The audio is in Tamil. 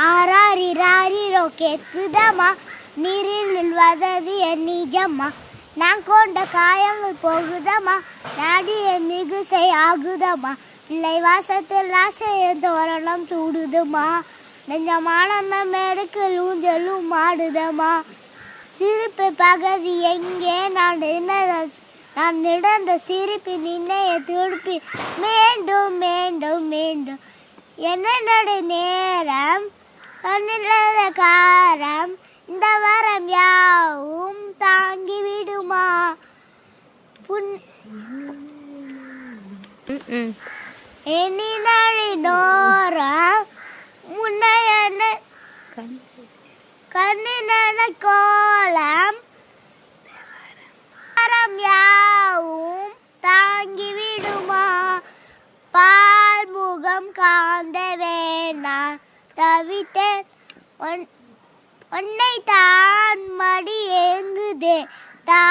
ஆராரிராரிரோ கேக்குதம்மா, நீரில் வதது என் நிஜம்மா. நான் கொண்ட காயங்கள் போகுதம்மா, நாடி என் மிகுசை ஆகுதம்மா. பிள்ளை வாசத்தில் ஆசையின் தோரணம் சூடுதுமா, நெஞ்சமானந்தம் மேடுக்கள் ஊஞ்சலும் ஆடுதம்மா. சிரிப்பு பகுதி எங்கே நான் நடந்த சிரிப்பின் இன்னைய திருப்பி மீண்டும் மீண்டும் மீண்டும் என்னோட நேரம் கண்ணில்லாத காரம் இந்த வரம் யாவும் தாங்கி விடுமா. எண்ணினோரம் முன்னையன கண்ணின கோலம் வரம் யாவும் தாங்கி விடுமா. பால் முகம் காந்த வேணாம் தவித்தேன் உன்னை தான் மடி ஏங்குதே தா